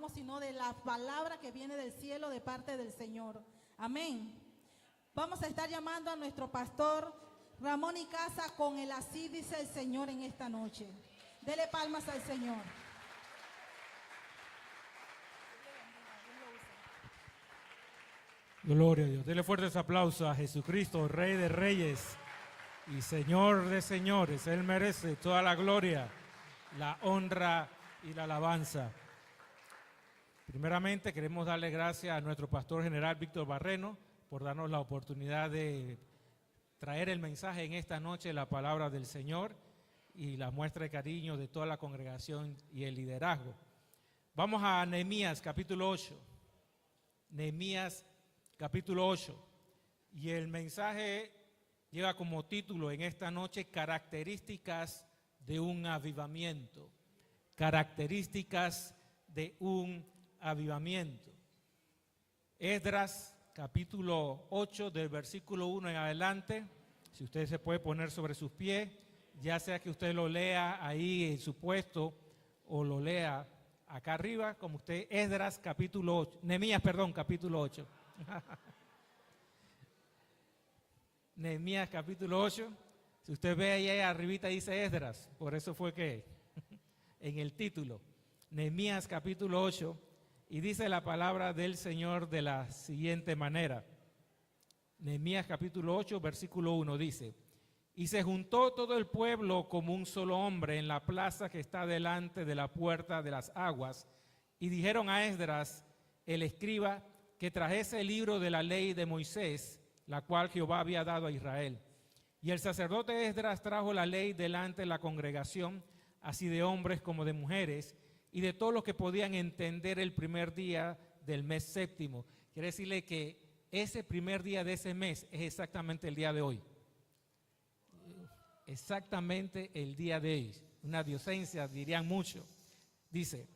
sino de la palabra que viene del cielo de parte del Señor. Amén. Vamos a estar llamando a nuestro pastor Ramón Icaza con el así dice el Señor en esta noche. Dele palmas al Señor. Gloria a Dios. Dele fuertes aplausos a Jesucristo, Rey de Reyes y Señor de Señores. Él merece toda la gloria, la honra y la alabanza. Primeramente queremos darle gracias a nuestro pastor general Víctor Barreno por darnos la oportunidad de traer el mensaje en esta noche, la palabra del Señor y la muestra de cariño de toda la congregación y el liderazgo. Vamos a Nehemías capítulo 8. Nehemías capítulo 8. Y el mensaje lleva como título en esta noche características de un avivamiento. Características de un avivamiento. Esdras capítulo 8 del versículo 1 en adelante. Si usted se puede poner sobre sus pies, ya sea que usted lo lea ahí en su puesto o lo lea acá arriba, como usted, Esdras capítulo 8, Nehemías, perdón, capítulo 8. Nehemías capítulo 8. Si usted ve ahí arribita dice Esdras, por eso fue que en el título, Nehemías capítulo 8, y dice la palabra del Señor de la siguiente manera. Nehemías capítulo 8, versículo 1 dice: y se juntó todo el pueblo como un solo hombre en la plaza que está delante de la puerta de las aguas, y dijeron a Esdras, el escriba, que trajese el libro de la ley de Moisés, la cual Jehová había dado a Israel. Y el sacerdote Esdras trajo la ley delante de la congregación, así de hombres como de mujeres, y de todos los que podían entender el primer día del mes séptimo. Quiere decirle que ese primer día de ese mes es exactamente el día de hoy. Exactamente el día de hoy. Una diocencia, dirían mucho. Dice: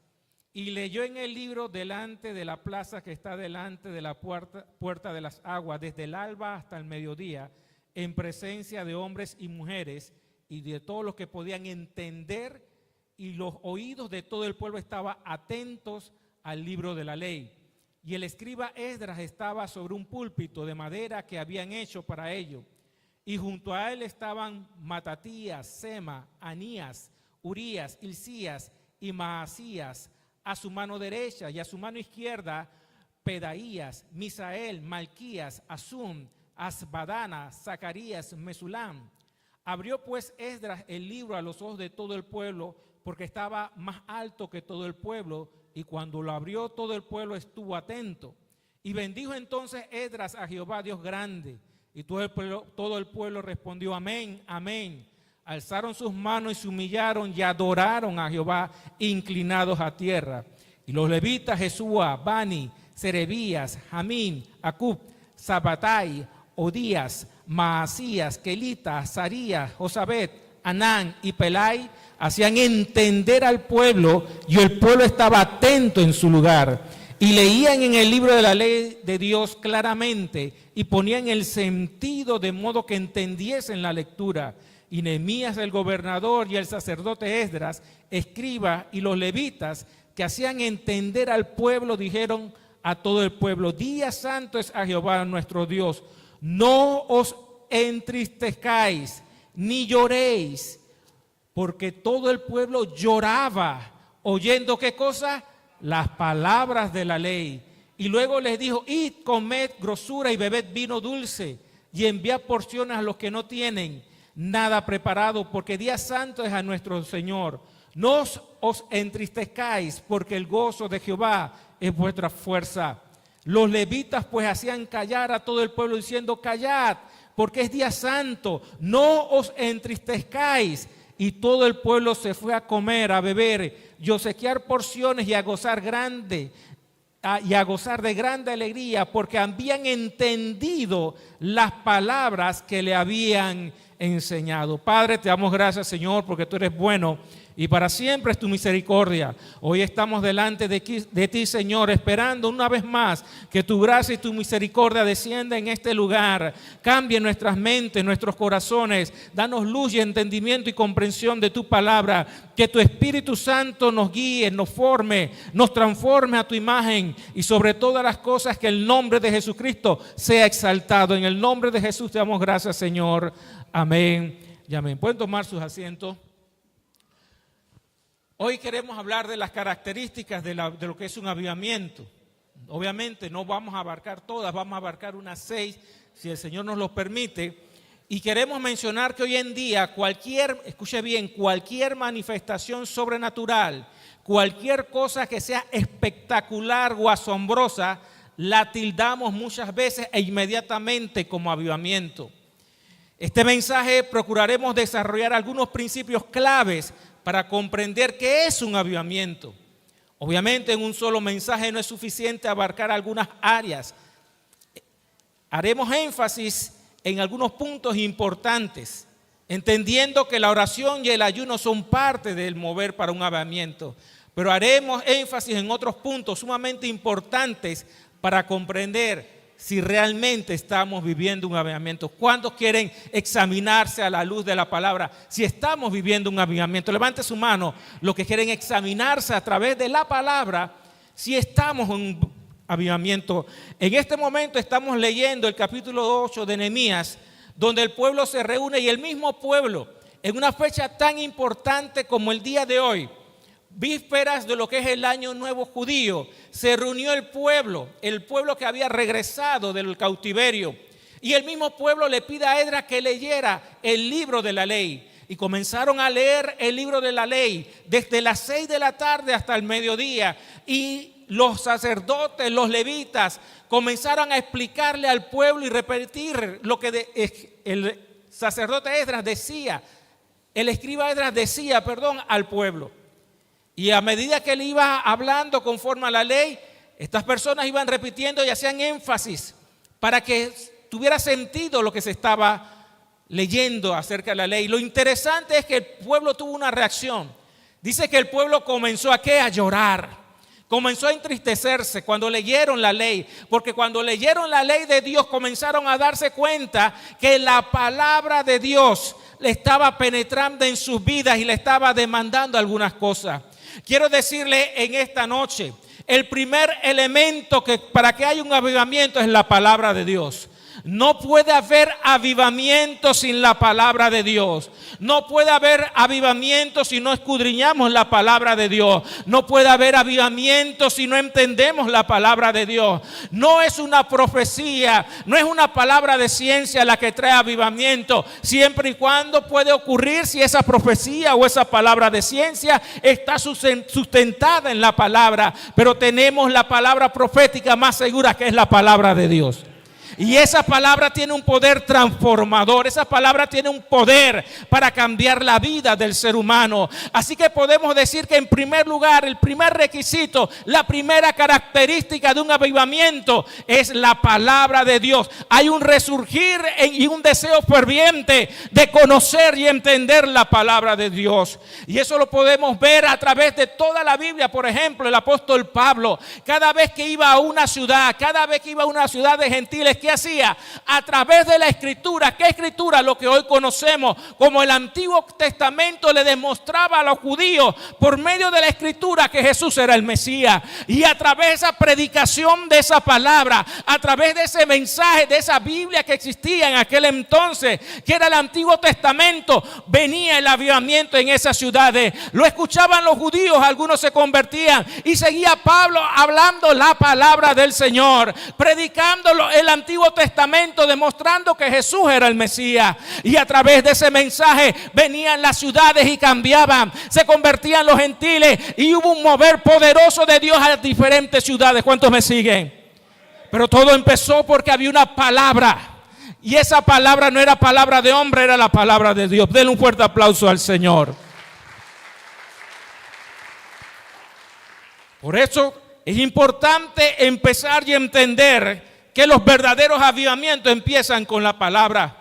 y leyó en el libro delante de la plaza que está delante de la puerta de las aguas, desde el alba hasta el mediodía, en presencia de hombres y mujeres y de todos los que podían entender, y los oídos de todo el pueblo estaban atentos al libro de la ley. Y el escriba Esdras estaba sobre un púlpito de madera que habían hecho para ello. Y junto a él estaban Matatías, Sema, Anías, Urías, Hilcías y Maasías a su mano derecha, y a su mano izquierda Pedaías, Misael, Malquías, Asum, Asbadana, Zacarías, Mesulam. Abrió pues Esdras el libro a los ojos de todo el pueblo, porque estaba más alto que todo el pueblo, y cuando lo abrió todo el pueblo estuvo atento. Y bendijo entonces Esdras a Jehová Dios grande, y todo el pueblo respondió amén, amén. Alzaron sus manos y se humillaron y adoraron a Jehová, inclinados a tierra. Y los levitas Jesúa, Bani, Serebías, Jamín, Acub, Sabatai, Odías, Maasías, Kelita, Sarías, Josabet, Anán y Pelai hacían entender al pueblo, y el pueblo estaba atento en su lugar. Y leían en el libro de la ley de Dios claramente, y ponían el sentido de modo que entendiesen la lectura. Y Nehemías el gobernador y el sacerdote Esdras, escriba, y los levitas que hacían entender al pueblo, dijeron a todo el pueblo: día santo es a Jehová nuestro Dios, no os entristezcáis ni lloréis. Porque todo el pueblo lloraba oyendo ¿qué cosa? Las palabras de la ley. Y luego les dijo: id, comed grosura y bebed vino dulce, y enviad porciones a los que no tienen nada preparado, porque día santo es a nuestro Señor. No os entristezcáis, porque el gozo de Jehová es vuestra fuerza. Los levitas pues hacían callar a todo el pueblo, diciendo: callad, porque es día santo, no os entristezcáis. Y todo el pueblo se fue a comer, a beber y obsequiar porciones y a gozar de grande alegría, porque habían entendido las palabras que le habían enseñado. Padre, te damos gracias, Señor, porque tú eres bueno y para siempre es tu misericordia. Hoy estamos delante de ti, Señor, esperando una vez más que tu gracia y tu misericordia descienda en este lugar. Cambie nuestras mentes, nuestros corazones. Danos luz y entendimiento y comprensión de tu palabra. Que tu Espíritu Santo nos guíe, nos forme, nos transforme a tu imagen. Y sobre todas las cosas, que el nombre de Jesucristo sea exaltado. En el nombre de Jesús te damos gracias, Señor. Amén y amén. Pueden tomar sus asientos. Hoy queremos hablar de las características de lo que es un avivamiento. Obviamente no vamos a abarcar todas, vamos a abarcar unas 6, si el Señor nos lo permite. Y queremos mencionar que hoy en día escuche bien, cualquier manifestación sobrenatural, cualquier cosa que sea espectacular o asombrosa, la tildamos muchas veces e inmediatamente como avivamiento. Este mensaje procuraremos desarrollar algunos principios claves para comprender qué es un avivamiento. Obviamente en un solo mensaje no es suficiente abarcar algunas áreas. Haremos énfasis en algunos puntos importantes, entendiendo que la oración y el ayuno son parte del mover para un avivamiento. Pero haremos énfasis en otros puntos sumamente importantes para comprender si realmente estamos viviendo un avivamiento. ¿Cuántos quieren examinarse a la luz de la palabra si estamos viviendo un avivamiento? Levante su mano los que quieren examinarse a través de la palabra si estamos en un avivamiento. En este momento estamos leyendo el capítulo 8 de Nehemías, donde el pueblo se reúne y el mismo pueblo, en una fecha tan importante como el día de hoy, vísperas de lo que es el año nuevo judío, se reunió el pueblo que había regresado del cautiverio, y el mismo pueblo le pide a Esdras que leyera el libro de la ley, y comenzaron a leer el libro de la ley desde las 6 de la tarde hasta el mediodía, y los sacerdotes, los levitas, comenzaron a explicarle al pueblo y repetir lo que el sacerdote Esdras decía, el escriba Esdras decía, al pueblo. Y a medida que él iba hablando conforme a la ley, estas personas iban repitiendo y hacían énfasis para que tuviera sentido lo que se estaba leyendo acerca de la ley. Lo interesante es que el pueblo tuvo una reacción. Dice que el pueblo comenzó a llorar, comenzó a entristecerse cuando leyeron la ley, porque cuando leyeron la ley de Dios comenzaron a darse cuenta que la palabra de Dios le estaba penetrando en sus vidas y le estaba demandando algunas cosas. Quiero decirle en esta noche, el primer elemento para que haya un avivamiento es la palabra de Dios. No puede haber avivamiento sin la palabra de Dios. No puede haber avivamiento si no escudriñamos la palabra de Dios. No puede haber avivamiento si no entendemos la palabra de Dios. No es una profecía, no es una palabra de ciencia la que trae avivamiento, siempre y cuando puede ocurrir si esa profecía o esa palabra de ciencia está sustentada en la palabra. Pero tenemos la palabra profética más segura, que es la palabra de Dios. Y esa palabra tiene un poder transformador, esa palabra tiene un poder para cambiar la vida del ser humano. Así que podemos decir que en primer lugar, el primer requisito, la primera característica de un avivamiento es la palabra de Dios. Hay un resurgir y un deseo ferviente de conocer y entender la palabra de Dios. Y eso lo podemos ver a través de toda la Biblia. Por ejemplo, el apóstol Pablo, cada vez que iba a una ciudad, de gentiles, ¿qué hacía? A través de la escritura. ¿Qué escritura? Lo que hoy conocemos como el Antiguo Testamento le demostraba a los judíos por medio de la escritura que Jesús era el Mesías. Y a través de esa predicación de esa palabra, a través de ese mensaje, de esa Biblia que existía en aquel entonces, que era el Antiguo Testamento, venía el avivamiento en esas ciudades. Lo escuchaban los judíos, algunos se convertían y seguía Pablo hablando la palabra del Señor, predicándolo el Antiguo Testamento, demostrando que Jesús era el Mesías. Y a través de ese mensaje venían las ciudades y cambiaban, se convertían los gentiles y hubo un mover poderoso de Dios a las diferentes ciudades. ¿Cuántos me siguen? Pero todo empezó porque había una palabra, y esa palabra no era palabra de hombre, era la palabra de Dios. Denle un fuerte aplauso al Señor. Por eso es importante empezar y entender que los verdaderos avivamientos empiezan con la palabra,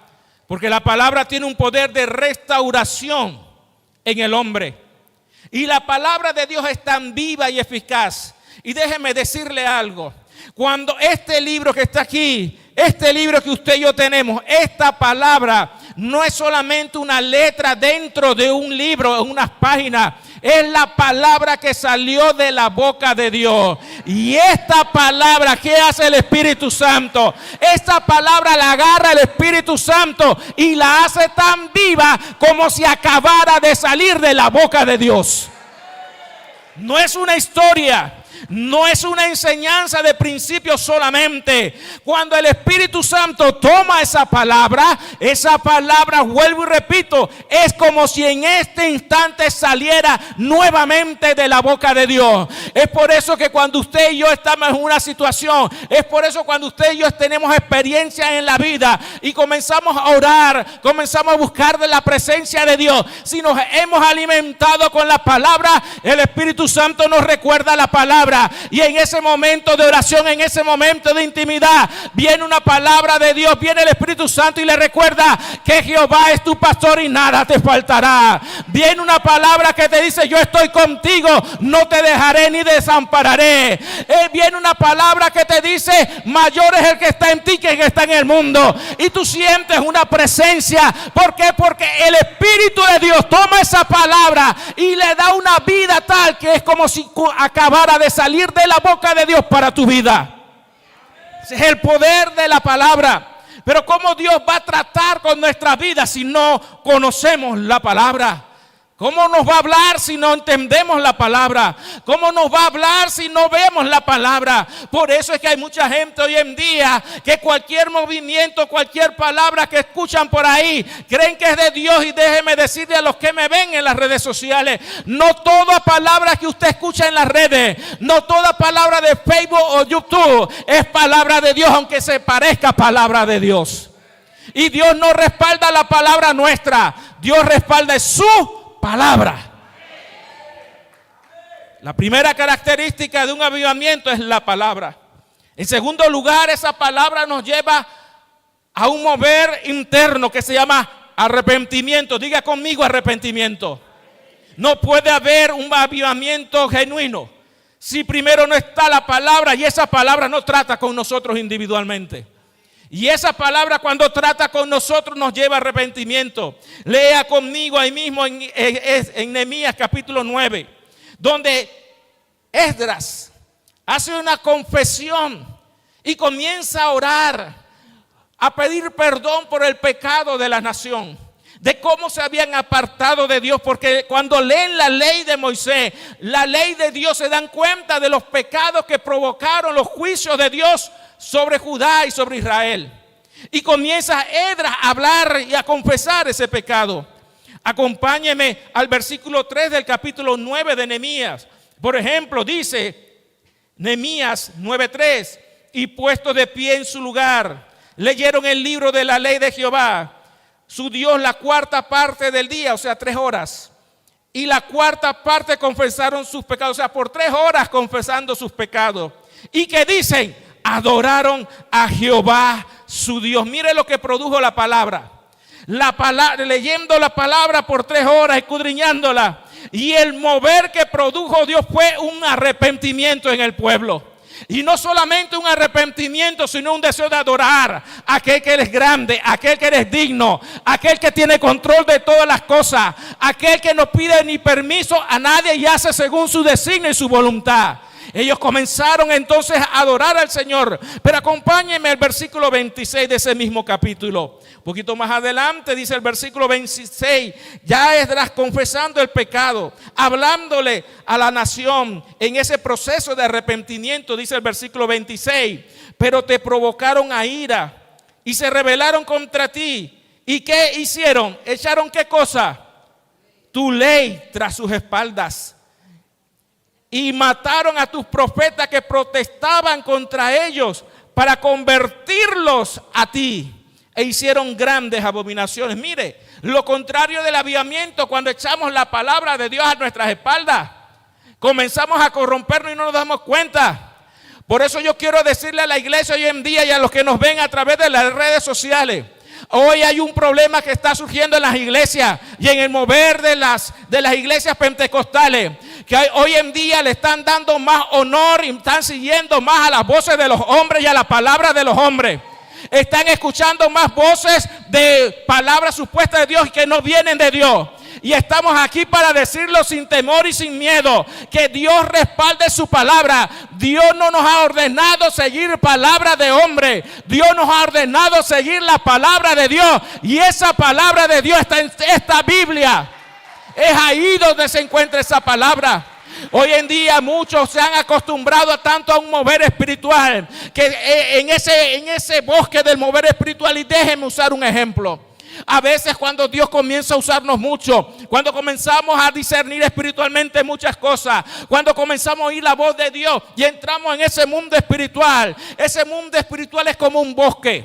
porque la palabra tiene un poder de restauración en el hombre. Y la palabra de Dios es tan viva y eficaz. Y déjeme decirle algo. Cuando este libro que está aquí, este libro que usted y yo tenemos, esta palabra no es solamente una letra dentro de un libro, en unas páginas. Es la palabra que salió de la boca de Dios. Y esta palabra, ¿qué hace el Espíritu Santo? Esta palabra la agarra el Espíritu Santo y la hace tan viva como si acabara de salir de la boca de Dios. No es una historia. No es una enseñanza de principios solamente. Cuando el Espíritu Santo toma esa palabra, vuelvo y repito, es como si en este instante saliera nuevamente de la boca de Dios. Es por eso que cuando usted y yo estamos en una situación, es por eso cuando usted y yo tenemos experiencia en la vida y comenzamos a orar, comenzamos a buscar de la presencia de Dios, si nos hemos alimentado con la palabra, el Espíritu Santo nos recuerda la palabra. Y en ese momento de oración, en ese momento de intimidad, viene una palabra de Dios, viene el Espíritu Santo y le recuerda que Jehová es tu pastor y nada te faltará. Viene una palabra que te dice: yo estoy contigo, no te dejaré ni desampararé. Viene una palabra que te dice: mayor es el que está en ti que el que está en el mundo. Y tú sientes una presencia. ¿Por qué? Porque el Espíritu de Dios toma esa palabra y le da una vida tal que es como si acabara de salir de la boca de Dios para tu vida. Ese es el poder de la palabra. Pero ¿cómo Dios va a tratar con nuestra vida si no conocemos la palabra? ¿Cómo nos va a hablar si no entendemos la palabra? ¿Cómo nos va a hablar si no vemos la palabra? Por eso es que hay mucha gente hoy en día que cualquier movimiento, cualquier palabra que escuchan por ahí, creen que es de Dios. Y déjeme decirle a los que me ven en las redes sociales, no toda palabra que usted escucha en las redes, no toda palabra de Facebook o YouTube es palabra de Dios, aunque se parezca palabra de Dios. Y Dios no respalda la palabra nuestra, Dios respalda su palabra. La primera característica de un avivamiento es la palabra. En segundo lugar, esa palabra nos lleva a un mover interno que se llama arrepentimiento. Diga conmigo: arrepentimiento. No puede haber un avivamiento genuino si primero no está la palabra, y esa palabra no trata con nosotros individualmente. Y esa palabra, cuando trata con nosotros, nos lleva a arrepentimiento. Lea conmigo ahí mismo en Nehemías capítulo 9, donde Esdras hace una confesión y comienza a orar, a pedir perdón por el pecado de la nación, de cómo se habían apartado de Dios. Porque cuando leen la ley de Moisés, la ley de Dios, se dan cuenta de los pecados que provocaron los juicios de Dios sobre Judá y sobre Israel. Y comienza Esdras a hablar y a confesar ese pecado. Acompáñeme al versículo 3 del capítulo 9 de Nehemías. Por ejemplo, dice Nehemías 9:3: y puesto de pie en su lugar, leyeron el libro de la ley de Jehová, su Dios, la cuarta parte del día, o sea, 3 horas. Y la cuarta parte confesaron sus pecados, o sea, por 3 horas confesando sus pecados. ¿Y qué dicen? Adoraron a Jehová su Dios. Mire lo que produjo la palabra. Leyendo la palabra por 3 horas, escudriñándola. Y el mover que produjo Dios fue un arrepentimiento en el pueblo. Y no solamente un arrepentimiento, sino un deseo de adorar a aquel que es grande, aquel que es digno, aquel que tiene control de todas las cosas, aquel que no pide ni permiso a nadie y hace según su designio y su voluntad. Ellos comenzaron entonces a adorar al Señor. Pero acompáñenme al versículo 26 de ese mismo capítulo. Un poquito más adelante dice el versículo 26, ya Esdras confesando el pecado, hablándole a la nación en ese proceso de arrepentimiento. Dice el versículo 26, pero te provocaron a ira y se rebelaron contra ti. ¿Y qué hicieron? ¿Echaron qué cosa? Tu ley tras sus espaldas. Y mataron a tus profetas que protestaban contra ellos para convertirlos a ti. E hicieron grandes abominaciones. Mire, lo contrario del avivamiento, cuando echamos la palabra de Dios a nuestras espaldas, comenzamos a corrompernos y no nos damos cuenta. Por eso yo quiero decirle a la iglesia hoy en día y a los que nos ven a través de las redes sociales: Hoy hay un problema que está surgiendo en las iglesias y en el mover de las iglesias pentecostales, que hoy en día le están dando más honor y están siguiendo más a las voces de los hombres y a la palabra de los hombres. Están escuchando más voces de palabras supuestas de Dios que no vienen de Dios. Y estamos aquí para decirlo sin temor y sin miedo, que Dios respalde su palabra. Dios no nos ha ordenado seguir palabra de hombre. Dios nos ha ordenado seguir la palabra de Dios. Y esa palabra de Dios está en esta Biblia. Es ahí donde se encuentra esa palabra. Hoy en día muchos se han acostumbrado tanto a un mover espiritual, que en ese bosque del mover espiritual, y déjenme usar un ejemplo. A veces cuando Dios comienza a usarnos mucho, cuando comenzamos a discernir espiritualmente muchas cosas, cuando comenzamos a oír la voz de Dios y entramos en ese mundo espiritual, ese mundo espiritual es como un bosque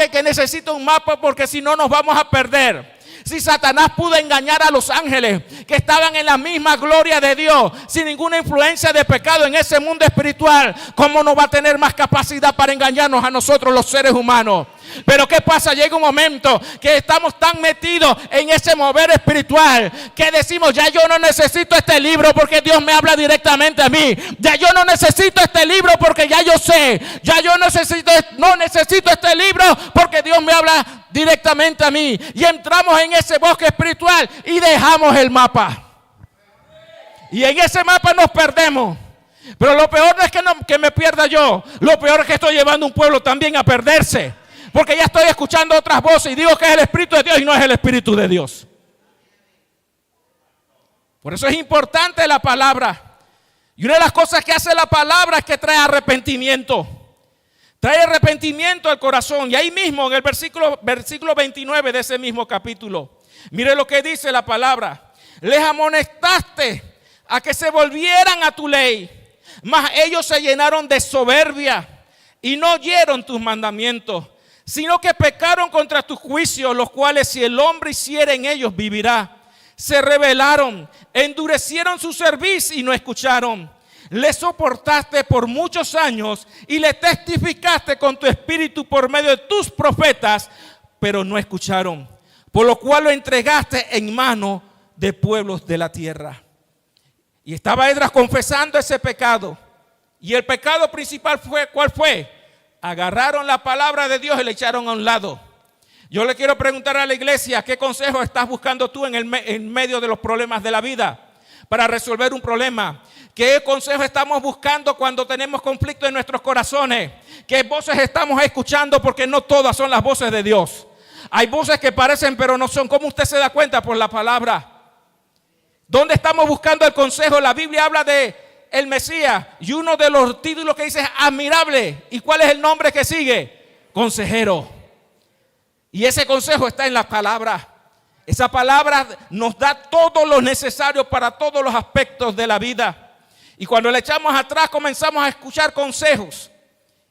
que necesita un mapa, porque si no nos vamos a perder. Si Satanás pudo engañar a los ángeles que estaban en la misma gloria de Dios, sin ninguna influencia de pecado en ese mundo espiritual, ¿cómo no va a tener más capacidad para engañarnos a nosotros los seres humanos? Pero ¿qué pasa? Llega un momento que estamos tan metidos en ese mover espiritual que decimos: ya yo no necesito este libro porque Dios me habla directamente a mí. Ya yo no necesito este libro porque ya yo sé. Ya yo no necesito este libro porque Dios me habla directamente a mí. Y entramos en ese bosque espiritual y dejamos el mapa. Y en ese mapa nos perdemos. Pero lo peor no es que me pierda yo. Lo peor es que estoy llevando a un pueblo también a perderse. Porque ya estoy escuchando otras voces y digo que es el Espíritu de Dios y no es el Espíritu de Dios. Por eso es importante la palabra. Y una de las cosas que hace la palabra es que trae arrepentimiento. Trae arrepentimiento al corazón. Y ahí mismo en el versículo 29 de ese mismo capítulo, mire lo que dice la palabra. Les amonestaste a que se volvieran a tu ley, mas ellos se llenaron de soberbia y no oyeron tus mandamientos, sino que pecaron contra tus juicios, los cuales si el hombre hiciera en ellos vivirá. Se rebelaron, endurecieron su cerviz y no escucharon. Le soportaste por muchos años y le testificaste con tu espíritu por medio de tus profetas, pero no escucharon. Por lo cual lo entregaste en mano de pueblos de la tierra. Y estaba Esdras confesando ese pecado. Y el pecado principal fue, ¿cuál fue? Agarraron la palabra de Dios y la echaron a un lado. Yo le quiero preguntar a la iglesia, ¿qué consejo estás buscando tú en medio de los problemas de la vida para resolver un problema? ¿Qué consejo estamos buscando cuando tenemos conflicto en nuestros corazones? ¿Qué voces estamos escuchando? Porque no todas son las voces de Dios. Hay voces que parecen pero no son. ¿Cómo usted se da cuenta? Por la palabra. ¿Dónde estamos buscando el consejo? La Biblia habla de el Mesías y uno de los títulos que dice es admirable. ¿Y cuál es el nombre que sigue? Consejero. Y ese consejo está en la palabra. Esa palabra nos da todo lo necesario para todos los aspectos de la vida. Y cuando le echamos atrás comenzamos a escuchar consejos.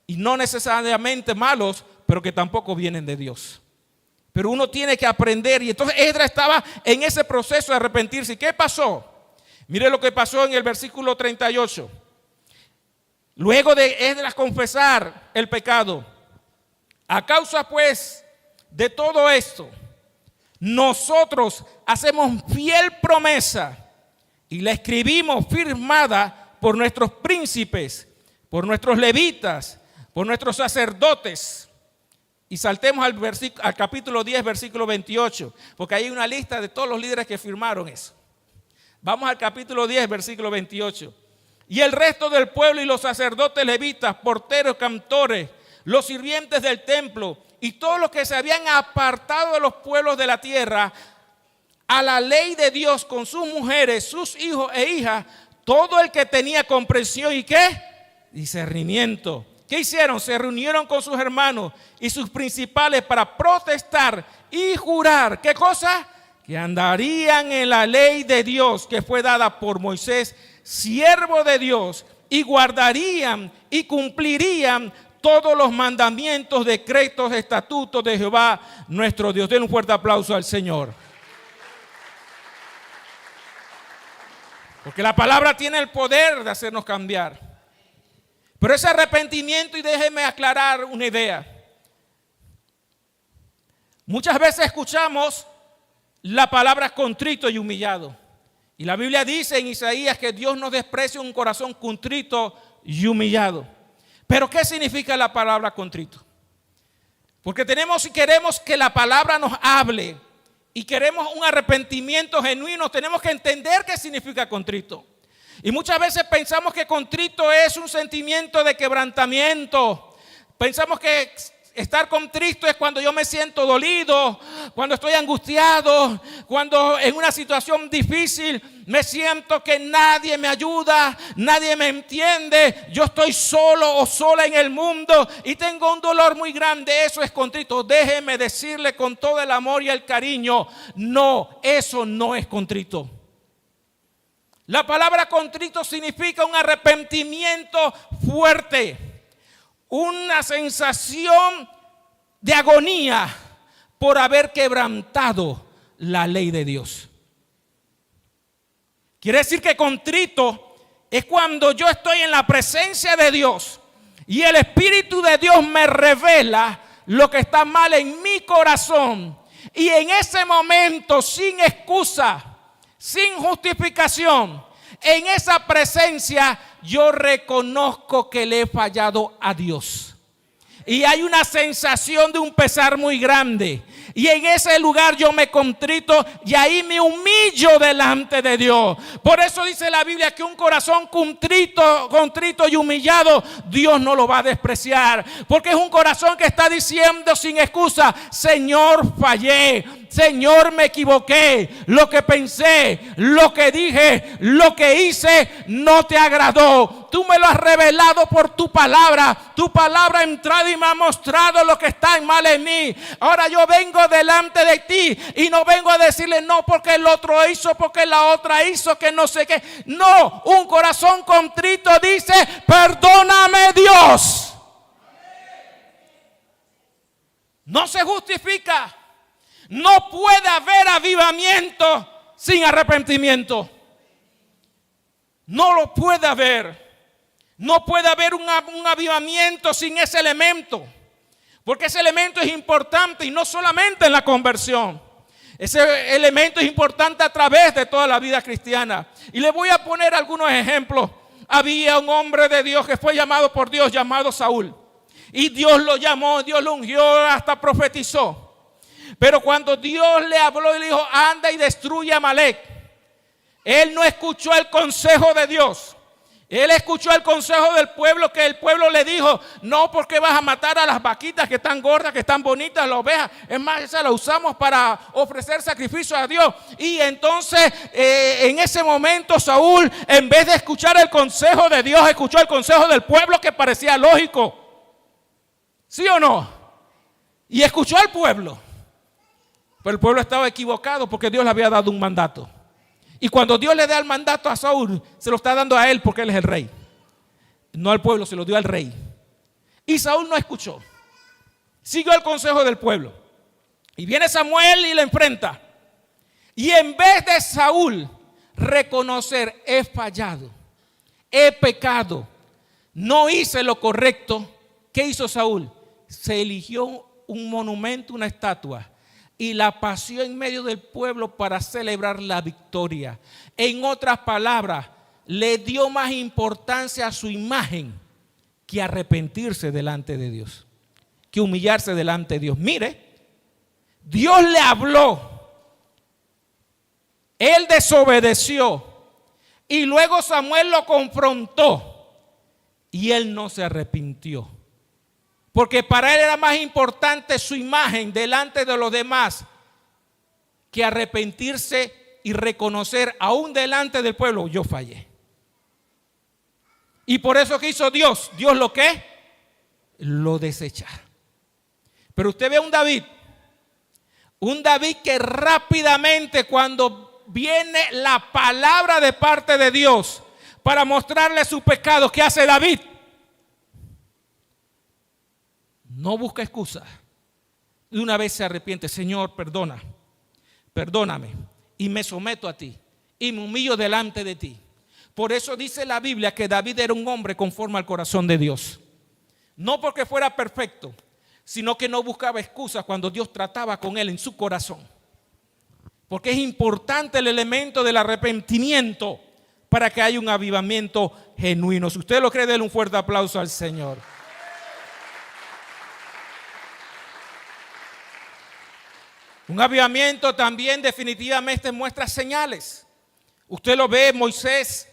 Y no necesariamente malos, pero que tampoco vienen de Dios. Pero uno tiene que aprender. Y entonces Esdras estaba en ese proceso de arrepentirse. ¿Y qué pasó? Mire lo que pasó en el versículo 38. Luego de Esdras confesar el pecado, a causa pues de todo esto, nosotros hacemos fiel promesa y la escribimos firmada por nuestros príncipes, por nuestros levitas, por nuestros sacerdotes. Y saltemos al capítulo 10, versículo 28, porque hay una lista de todos los líderes que firmaron eso. Vamos al capítulo 10, versículo 28. Y el resto del pueblo y los sacerdotes levitas, porteros, cantores, los sirvientes del templo y todos los que se habían apartado de los pueblos de la tierra a la ley de Dios con sus mujeres, sus hijos e hijas, todo el que tenía comprensión y ¿qué? Discernimiento. ¿Qué hicieron? Se reunieron con sus hermanos y sus principales para protestar y jurar. ¿Qué cosa? Que andarían en la ley de Dios que fue dada por Moisés, siervo de Dios, y guardarían y cumplirían todos los mandamientos, decretos, estatutos de Jehová nuestro Dios. Den un fuerte aplauso al Señor. Porque la palabra tiene el poder de hacernos cambiar. Pero ese arrepentimiento, y déjeme aclarar una idea. Muchas veces escuchamos la palabra contrito y humillado. Y la Biblia dice en Isaías que Dios no desprecia un corazón contrito y humillado. Pero ¿qué significa la palabra contrito? Porque tenemos y queremos que la palabra nos hable y queremos un arrepentimiento genuino, tenemos que entender qué significa contrito. Y muchas veces pensamos que contrito es un sentimiento de quebrantamiento. Pensamos que estar contrito es cuando yo me siento dolido, cuando estoy angustiado, cuando en una situación difícil me siento que nadie me ayuda, nadie me entiende, yo estoy solo o sola en el mundo y tengo un dolor muy grande. Eso es contrito. Déjeme decirle con todo el amor y el cariño, no, eso no es contrito. La palabra contrito significa un arrepentimiento fuerte, una sensación de agonía por haber quebrantado la ley de Dios. Quiere decir que contrito es cuando yo estoy en la presencia de Dios y el Espíritu de Dios me revela lo que está mal en mi corazón. Y en ese momento, sin excusa, sin justificación, en esa presencia yo reconozco que le he fallado a Dios. Y hay una sensación de un pesar muy grande. Y en ese lugar yo me contrito y ahí me humillo delante de Dios. Por eso dice la Biblia que un corazón contrito y humillado, Dios no lo va a despreciar. Porque es un corazón que está diciendo sin excusa: Señor, fallé. Señor, me equivoqué. Lo que pensé, lo que dije, lo que hice no te agradó. Tú me lo has revelado por tu palabra. Tu palabra ha entrado y me ha mostrado lo que está mal en mí. Ahora yo vengo delante de ti y no vengo a decirle no porque el otro hizo, porque la otra hizo, que no sé qué. No, un corazón contrito dice: perdóname, Dios. No se justifica. No puede haber avivamiento sin arrepentimiento. No lo puede haber. No puede haber un avivamiento sin ese elemento. Porque ese elemento es importante y no solamente en la conversión. Ese elemento es importante a través de toda la vida cristiana. Y le voy a poner algunos ejemplos. Había un hombre de Dios que fue llamado por Dios, llamado Saúl. Y Dios lo llamó, Dios lo ungió, hasta profetizó. Pero cuando Dios le habló y le dijo: anda y destruye a Amalek, él no escuchó el consejo de Dios. Él escuchó el consejo del pueblo, que el pueblo le dijo: no, porque vas a matar a las vaquitas que están gordas, que están bonitas, las ovejas. Es más, esa la usamos para ofrecer sacrificio a Dios. Y entonces en ese momento Saúl, en vez de escuchar el consejo de Dios, escuchó el consejo del pueblo, que parecía lógico. ¿Sí o no? Y escuchó al pueblo. Pero el pueblo estaba equivocado porque Dios le había dado un mandato. Y cuando Dios le da el mandato a Saúl, se lo está dando a él porque él es el rey. No al pueblo, se lo dio al rey. Y Saúl no escuchó. Siguió el consejo del pueblo. Y viene Samuel y le enfrenta. Y en vez de Saúl reconocer: he fallado, he pecado, no hice lo correcto, ¿qué hizo Saúl? Se eligió un monumento, una estatua, y la paseó en medio del pueblo para celebrar la victoria. En otras palabras, le dio más importancia a su imagen que arrepentirse delante de Dios, que humillarse delante de Dios. Mire, Dios le habló, él desobedeció y luego Samuel lo confrontó y él no se arrepintió. Porque para él era más importante su imagen delante de los demás que arrepentirse y reconocer aún delante del pueblo: yo fallé. Y por eso que hizo Dios, Dios lo que lo desecha. Pero usted ve un David que rápidamente, cuando viene la palabra de parte de Dios para mostrarle su pecado, ¿qué hace David? No busca excusas. De una vez se arrepiente: Señor, perdóname, y me someto a ti, y me humillo delante de ti. Por eso dice la Biblia que David era un hombre conforme al corazón de Dios. No porque fuera perfecto, sino que no buscaba excusas cuando Dios trataba con él en su corazón. Porque es importante el elemento del arrepentimiento para que haya un avivamiento genuino. Si usted lo cree, denle un fuerte aplauso al Señor. Un avivamiento también definitivamente muestra señales. Usted lo ve, Moisés,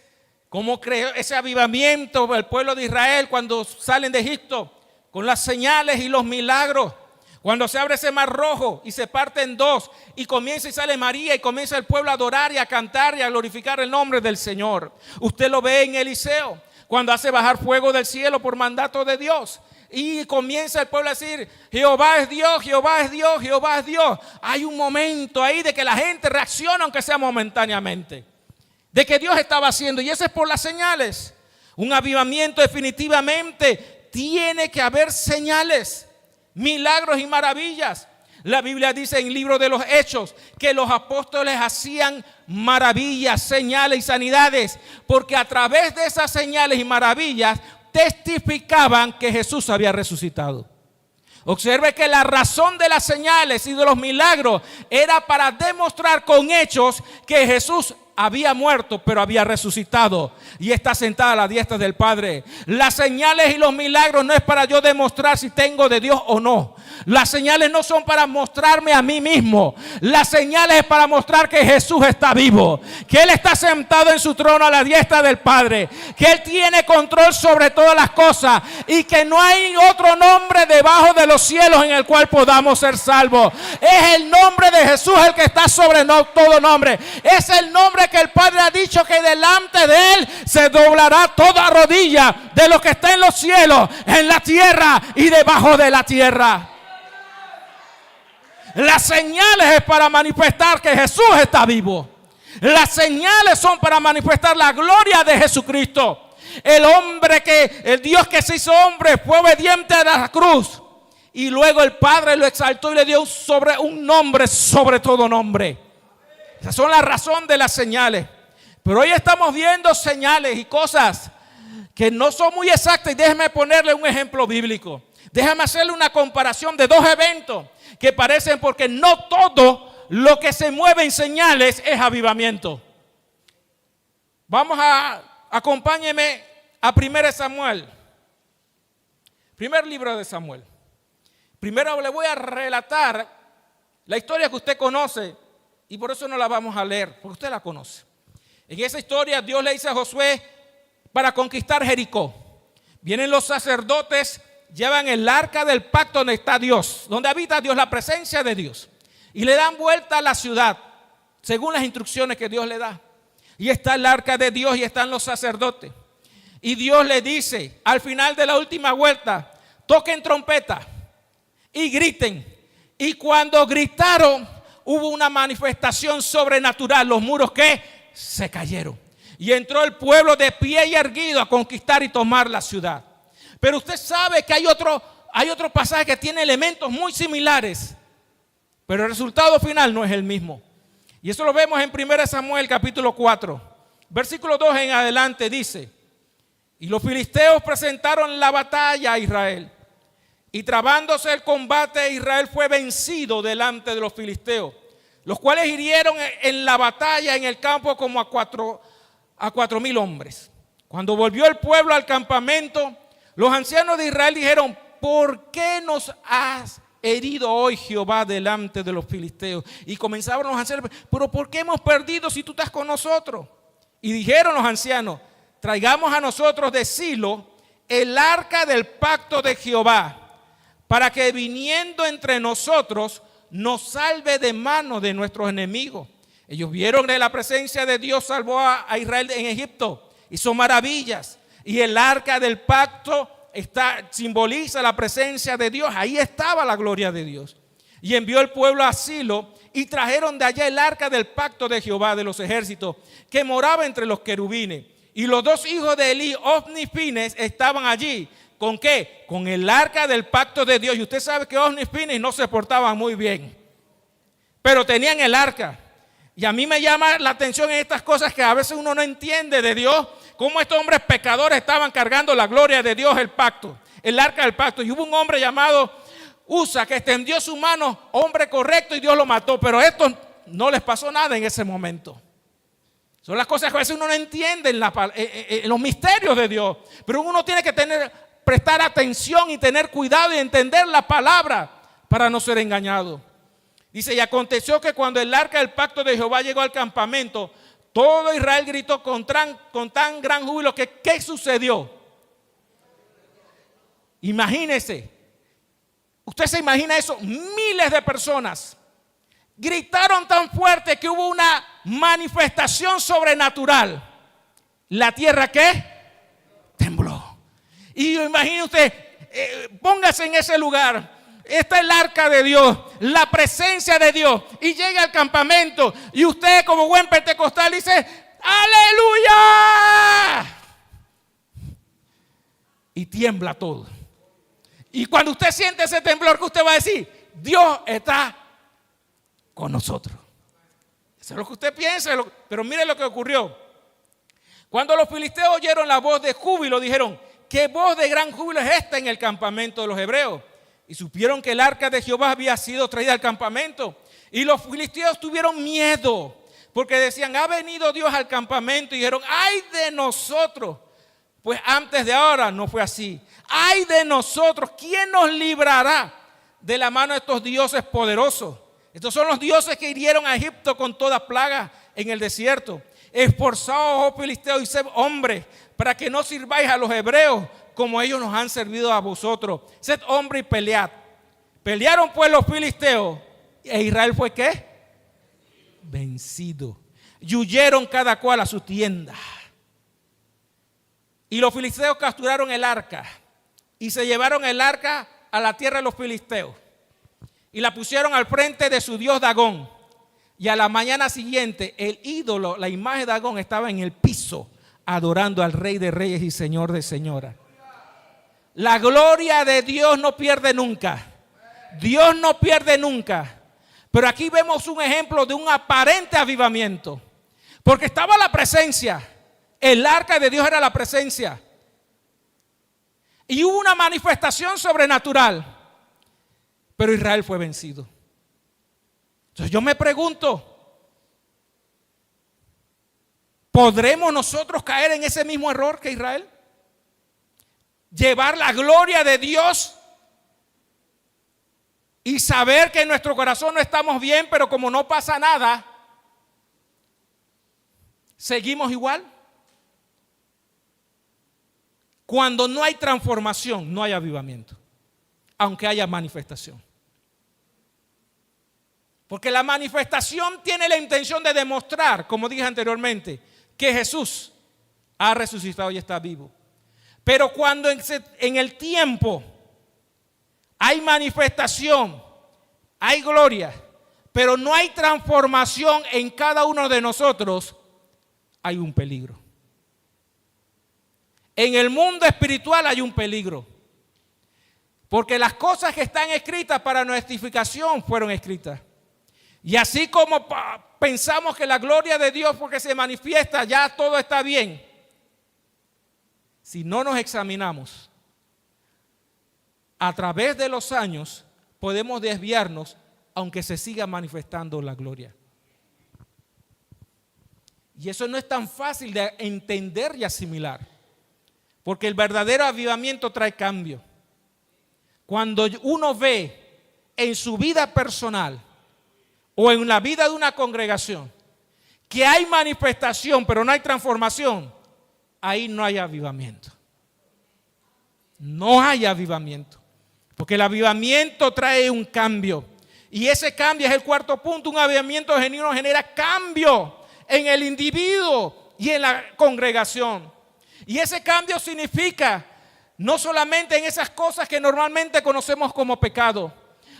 cómo creó ese avivamiento del pueblo de Israel cuando salen de Egipto, con las señales y los milagros. Cuando se abre ese mar rojo y se parte en dos y comienza y sale María y comienza el pueblo a adorar y a cantar y a glorificar el nombre del Señor. Usted lo ve en Eliseo, cuando hace bajar fuego del cielo por mandato de Dios. Y comienza el pueblo a decir, Jehová es Dios, Jehová es Dios, Jehová es Dios. Hay un momento ahí de que la gente reacciona, aunque sea momentáneamente, de que Dios estaba haciendo. Y eso es por las señales. Un avivamiento definitivamente tiene que haber señales, milagros y maravillas. La Biblia dice en el libro de los Hechos que los apóstoles hacían maravillas, señales y sanidades, porque a través de esas señales y maravillas testificaban que Jesús había resucitado. Observe que la razón de las señales y de los milagros era para demostrar con hechos que Jesús había muerto, pero había resucitado y está sentado a la diestra del Padre. Las señales y los milagros no es para yo demostrar si tengo de Dios o no. Las señales no son para mostrarme a mí mismo. Las señales es para mostrar que Jesús está vivo, que Él está sentado en su trono a la diestra del Padre, que Él tiene control sobre todas las cosas y que no hay otro nombre debajo de los cielos en el cual podamos ser salvos. Es el nombre de Jesús el que está sobre todo nombre. Es el nombre que el Padre ha dicho que delante de Él se doblará toda rodilla de lo que está en los cielos, en la tierra y debajo de la tierra. Las señales es para manifestar que Jesús está vivo. Las señales son para manifestar la gloria de Jesucristo. El Dios que se hizo hombre fue obediente a la cruz. Y luego el Padre lo exaltó y le dio un nombre sobre todo nombre. Esas son la razón de las señales. Pero hoy estamos viendo señales y cosas que no son muy exactas. Y déjeme ponerle un ejemplo bíblico. Déjame hacerle una comparación de dos eventos que parecen, porque no todo lo que se mueve en señales es avivamiento. Acompáñeme a 1 Samuel. Primer libro de Samuel. Primero le voy a relatar la historia que usted conoce y por eso no la vamos a leer, porque usted la conoce. En esa historia Dios le dice a Josué para conquistar Jericó. Vienen los sacerdotes, llevan el arca del pacto donde está Dios, donde habita Dios, la presencia de Dios. Y le dan vuelta a la ciudad, según las instrucciones que Dios le da. Y está el arca de Dios y están los sacerdotes. Y Dios le dice, al final de la última vuelta, toquen trompeta y griten. Y cuando gritaron, hubo una manifestación sobrenatural. Los muros que se cayeron. Y entró el pueblo de pie y erguido a conquistar y tomar la ciudad. Pero usted sabe que hay otro pasaje que tiene elementos muy similares, pero el resultado final no es el mismo. Y eso lo vemos en 1 Samuel capítulo 4, versículo 2 en adelante dice: y los filisteos presentaron la batalla a Israel, y trabándose el combate, Israel fue vencido delante de los filisteos, los cuales hirieron en la batalla en el campo como a 4,000 hombres. Cuando volvió el pueblo al campamento, los ancianos de Israel dijeron: ¿por qué nos has herido hoy Jehová delante de los filisteos? Y comenzaron los ancianos: ¿pero por qué hemos perdido si tú estás con nosotros? Y dijeron los ancianos: traigamos a nosotros de Silo el arca del pacto de Jehová, para que viniendo entre nosotros nos salve de mano de nuestros enemigos. Ellos vieron que la presencia de Dios salvó a Israel en Egipto, hizo maravillas. Y el arca del pacto simboliza la presencia de Dios. Ahí estaba la gloria de Dios. Y envió el pueblo a Silo y trajeron de allá el arca del pacto de Jehová de los ejércitos, que moraba entre los querubines. Y los dos hijos de Elí, Ofni y Fines, estaban allí. ¿Con qué? Con el arca del pacto de Dios. Y usted sabe que Ofni y Fines no se portaban muy bien, pero tenían el arca. Y a mí me llama la atención en estas cosas que a veces uno no entiende de Dios. Cómo estos hombres pecadores estaban cargando la gloria de Dios, el pacto, el arca del pacto. Y hubo un hombre llamado usa, que extendió su mano, hombre correcto, y Dios lo mató. Pero a estos no les pasó nada en ese momento. Son las cosas que a veces uno no entiende en los misterios de Dios. Pero uno tiene que prestar atención y tener cuidado y entender la palabra para no ser engañado. Dice, y aconteció que cuando el arca del pacto de Jehová llegó al campamento, todo Israel gritó con tan gran júbilo que ¿qué sucedió? Imagínese. Usted se imagina eso, miles de personas gritaron tan fuerte que hubo una manifestación sobrenatural. ¿La tierra qué? Tembló. Y imagine usted, póngase en ese lugar. Está el arca de Dios, la presencia de Dios, y llega al campamento y usted como buen pentecostal dice ¡aleluya! Y tiembla todo. Y cuando usted siente ese temblor, ¿qué usted va a decir? Dios está con nosotros. Eso es lo que usted piensa, pero mire lo que ocurrió. Cuando los filisteos oyeron la voz de júbilo, dijeron, ¿qué voz de gran júbilo es esta en el campamento de los hebreos? Y supieron que el arca de Jehová había sido traída al campamento. Y los filisteos tuvieron miedo, porque decían, ha venido Dios al campamento. Y dijeron, ¡ay de nosotros! Pues antes de ahora no fue así. ¡Ay de nosotros! ¿Quién nos librará de la mano de estos dioses poderosos? Estos son los dioses que hirieron a Egipto con toda plaga en el desierto. Esforzaos, oh filisteos, y sed hombres, para que no sirváis a los hebreos como ellos nos han servido a vosotros. Sed hombre y pelead. Pelearon pues los filisteos, e Israel fue ¿qué? Vencido. Y huyeron cada cual a su tienda. Y los filisteos capturaron el arca y se llevaron el arca a la tierra de los filisteos y la pusieron al frente de su dios Dagón. Y a la mañana siguiente el ídolo, la imagen de Dagón, estaba en el piso adorando al Rey de Reyes y Señor de Señoras. La gloria de Dios no pierde nunca. Dios no pierde nunca. Pero aquí vemos un ejemplo de un aparente avivamiento, porque estaba la presencia. El arca de Dios era la presencia. Y hubo una manifestación sobrenatural. Pero Israel fue vencido. Entonces yo me pregunto, ¿podremos nosotros caer en ese mismo error que Israel? Llevar la gloria de Dios y saber que en nuestro corazón no estamos bien, pero como no pasa nada, seguimos igual. Cuando no hay transformación, no hay avivamiento, aunque haya manifestación. Porque la manifestación tiene la intención de demostrar, como dije anteriormente, que Jesús ha resucitado y está vivo. Pero cuando en el tiempo hay manifestación, hay gloria, pero no hay transformación en cada uno de nosotros, hay un peligro. En el mundo espiritual hay un peligro. Porque las cosas que están escritas para nuestra edificación fueron escritas. Y así como pensamos que la gloria de Dios porque se manifiesta, ya todo está bien. Si no nos examinamos, a través de los años podemos desviarnos aunque se siga manifestando la gloria. Y eso no es tan fácil de entender y asimilar. Porque el verdadero avivamiento trae cambio. Cuando uno ve en su vida personal o en la vida de una congregación que hay manifestación pero no hay transformación, ahí no hay avivamiento. No hay avivamiento. Porque el avivamiento trae un cambio. Y ese cambio es el cuarto punto. Un avivamiento genuino genera cambio en el individuo y en la congregación. Y ese cambio significa no solamente en esas cosas que normalmente conocemos como pecado.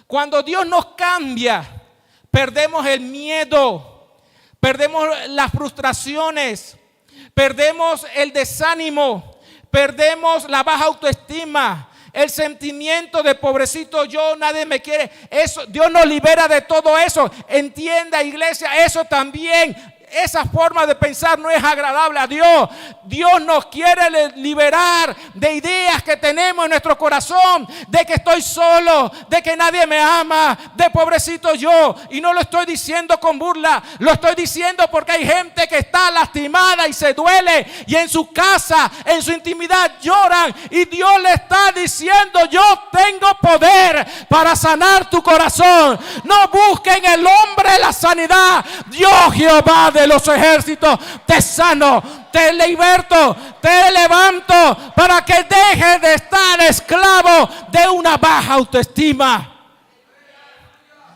Cuando Dios nos cambia, perdemos el miedo, perdemos las frustraciones, perdemos el desánimo, perdemos la baja autoestima, el sentimiento de pobrecito yo, nadie me quiere. Eso, Dios nos libera de todo eso. Entienda, iglesia, eso también esa forma de pensar no es agradable a Dios. Dios nos quiere liberar de ideas que tenemos en nuestro corazón, de que estoy solo, de que nadie me ama, de pobrecito yo. Y no lo estoy diciendo con burla, lo estoy diciendo porque hay gente que está lastimada y se duele, y en su casa, en su intimidad lloran, y Dios le está diciendo: yo tengo poder para sanar tu corazón. No busquen el hombre la sanidad. Dios, Jehová de los ejércitos, te sano, te liberto, te levanto para que dejes de estar esclavo de una baja autoestima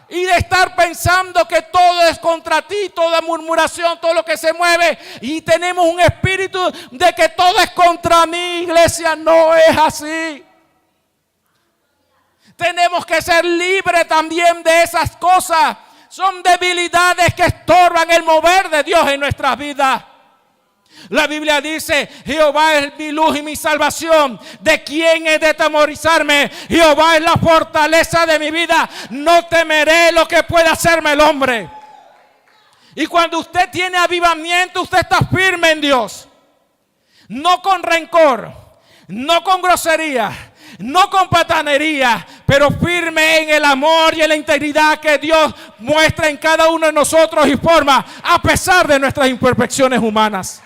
y de estar pensando que todo es contra ti, toda murmuración, todo lo que se mueve, y tenemos un espíritu de que todo es contra mí. Iglesia, no es así. Tenemos que ser libres también de esas cosas. Son debilidades que estorban el mover de Dios en nuestras vidas. La Biblia dice: Jehová es mi luz y mi salvación. ¿De quién he de temorizarme? Jehová es la fortaleza de mi vida. No temeré lo que pueda hacerme el hombre. Y cuando usted tiene avivamiento, usted está firme en Dios. No con rencor, no con grosería, no con patanería, pero firme en el amor y en la integridad que Dios muestra en cada uno de nosotros y forma, a pesar de nuestras imperfecciones humanas.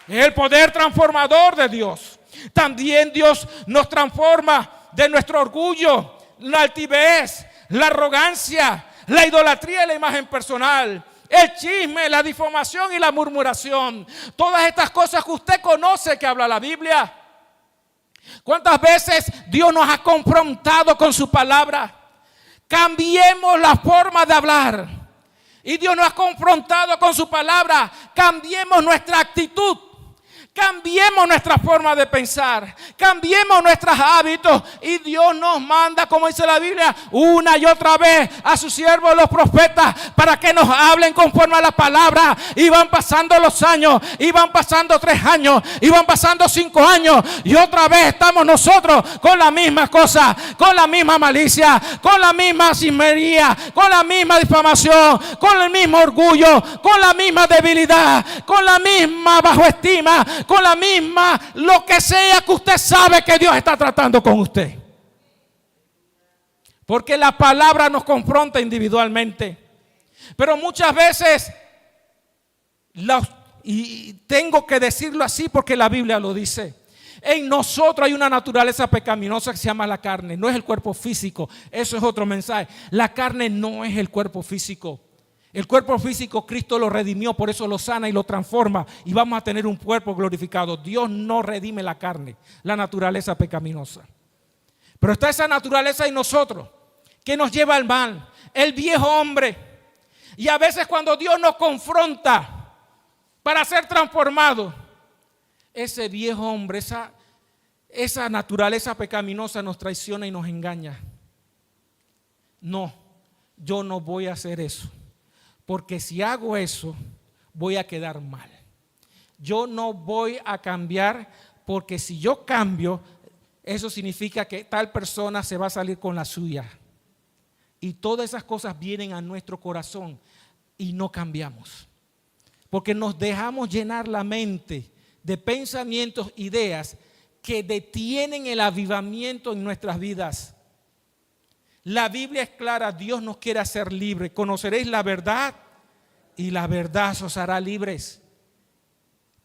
Es el poder transformador de Dios. También Dios nos transforma de nuestro orgullo, la altivez, la arrogancia, la idolatría y la imagen personal, el chisme, la difamación y la murmuración. Todas estas cosas que usted conoce que habla la Biblia. ¿Cuántas veces Dios nos ha confrontado con su palabra? Cambiemos la forma de hablar. Y Dios nos ha confrontado con su palabra. Cambiemos nuestra actitud. Cambiemos nuestra forma de pensar, cambiemos nuestros hábitos, y Dios nos manda, como dice la Biblia, una y otra vez a sus siervos los profetas para que nos hablen conforme a la palabra. Y van pasando los años, y van pasando 3 años, y van pasando 5 años, y otra vez estamos nosotros con la misma cosa, con la misma malicia, con la misma chismería, con la misma difamación, con el mismo orgullo, con la misma debilidad, con la misma bajoestima, con la misma, lo que sea que usted sabe que Dios está tratando con usted. Porque la palabra nos confronta individualmente. Pero muchas veces, y tengo que decirlo así porque la Biblia lo dice, en nosotros hay una naturaleza pecaminosa que se llama la carne. No es el cuerpo físico, eso es otro mensaje. La carne no es el cuerpo físico. El cuerpo físico Cristo lo redimió, por eso lo sana y lo transforma, y vamos a tener un cuerpo glorificado. Dios no redime la carne, la naturaleza pecaminosa. Pero está esa naturaleza en nosotros que nos lleva al mal, el viejo hombre. Y a veces cuando Dios nos confronta para ser transformado, ese viejo hombre, esa naturaleza pecaminosa nos traiciona y nos engaña. No, yo no voy a hacer eso. Porque si hago eso, voy a quedar mal. Yo no voy a cambiar, porque si yo cambio, eso significa que tal persona se va a salir con la suya. Y todas esas cosas vienen a nuestro corazón y no cambiamos. Porque nos dejamos llenar la mente de pensamientos, ideas que detienen el avivamiento en nuestras vidas. La Biblia es clara, Dios nos quiere hacer libres. Conoceréis la verdad y la verdad os hará libres.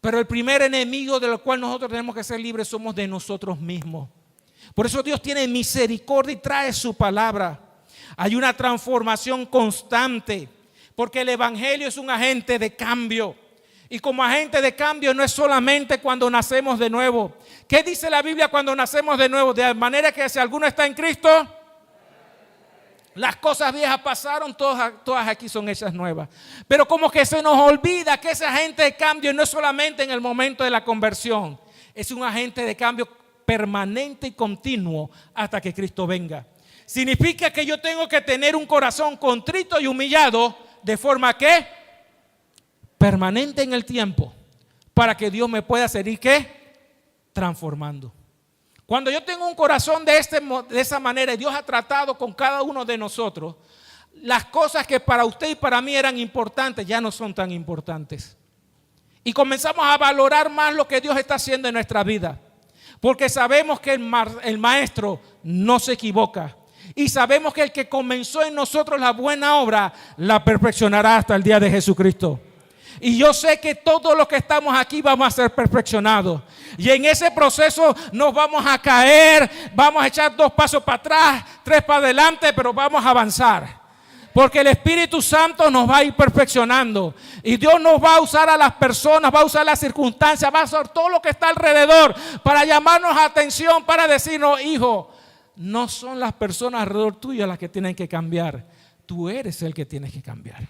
Pero el primer enemigo del cual nosotros tenemos que ser libres somos de nosotros mismos. Por eso Dios tiene misericordia y trae su palabra. Hay una transformación constante, porque el evangelio es un agente de cambio. Y como agente de cambio no es solamente cuando nacemos de nuevo. ¿Qué dice la Biblia cuando nacemos de nuevo? De manera que si alguno está en Cristo, las cosas viejas pasaron, todas aquí son hechas nuevas. Pero como que se nos olvida que ese agente de cambio no es solamente en el momento de la conversión. Es un agente de cambio permanente y continuo hasta que Cristo venga. Significa que yo tengo que tener un corazón contrito y humillado, de forma que permanente en el tiempo, para que Dios me pueda seguir ¿qué? Transformando. Cuando yo tengo un corazón de esa manera y Dios ha tratado con cada uno de nosotros, las cosas que para usted y para mí eran importantes ya no son tan importantes. Y comenzamos a valorar más lo que Dios está haciendo en nuestra vida. Porque sabemos que el maestro no se equivoca. Y sabemos que el que comenzó en nosotros la buena obra, la perfeccionará hasta el día de Jesucristo. Y yo sé que todos los que estamos aquí vamos a ser perfeccionados. Y en ese proceso nos vamos a caer, vamos a echar 2 pasos para atrás, 3 para adelante, pero vamos a avanzar. Porque el Espíritu Santo nos va a ir perfeccionando. Y Dios nos va a usar a las personas, va a usar las circunstancias, va a usar todo lo que está alrededor para llamarnos atención, para decirnos, hijo, no son las personas alrededor tuyo las que tienen que cambiar. Tú eres el que tienes que cambiar.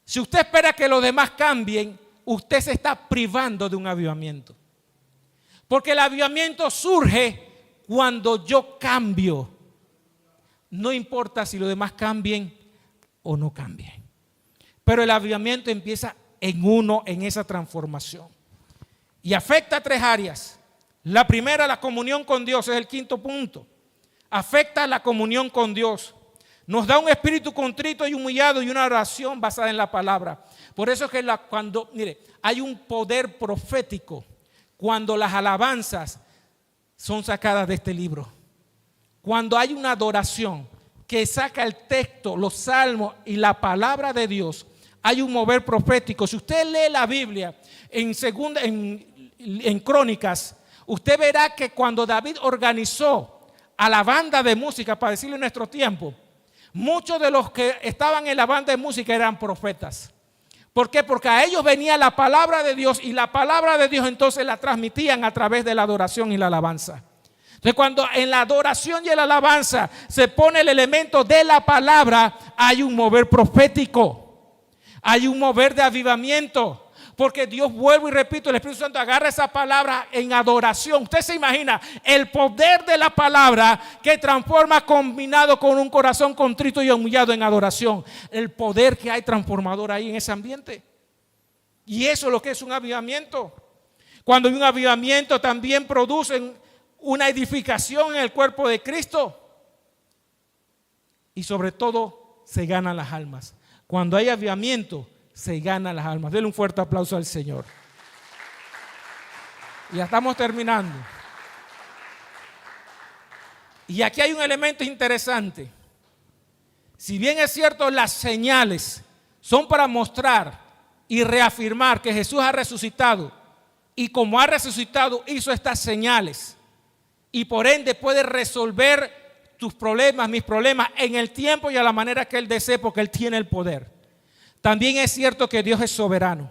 Si usted espera que los demás cambien, usted se está privando de un avivamiento. Porque el avivamiento surge cuando yo cambio. No importa si los demás cambien o no cambien. Pero el avivamiento empieza en uno, en esa transformación. Y afecta a 3 áreas. La primera, la comunión con Dios, es el 5º punto. Afecta a la comunión con Dios. Nos da un espíritu contrito y humillado y una oración basada en la palabra. Por eso es que hay un poder profético cuando las alabanzas son sacadas de este libro. Cuando hay una adoración que saca el texto, los salmos y la palabra de Dios, hay un mover profético. Si usted lee la Biblia en Crónicas, usted verá que cuando David organizó a la banda de música, para decirlo en nuestro tiempo, muchos de los que estaban en la banda de música eran profetas. ¿Por qué? Porque a ellos venía la palabra de Dios y la palabra de Dios entonces la transmitían a través de la adoración y la alabanza. Entonces, cuando en la adoración y en la alabanza se pone el elemento de la palabra, hay un mover profético, hay un mover de avivamiento. Porque Dios, vuelvo y repito, el Espíritu Santo agarra esa palabra en adoración. Usted se imagina el poder de la palabra que transforma combinado con un corazón contrito y humillado en adoración. El poder que hay transformador ahí en ese ambiente. Y eso es lo que es un avivamiento. Cuando hay un avivamiento también producen una edificación en el cuerpo de Cristo. Y sobre todo se ganan las almas. Cuando hay avivamiento, se ganan las almas. Denle un fuerte aplauso al Señor. Ya estamos terminando. Y aquí hay un elemento interesante. Si bien es cierto, las señales son para mostrar y reafirmar que Jesús ha resucitado, y como ha resucitado hizo estas señales, y por ende puede resolver tus problemas, mis problemas, en el tiempo y a la manera que Él desee, porque Él tiene el poder. También es cierto que Dios es soberano.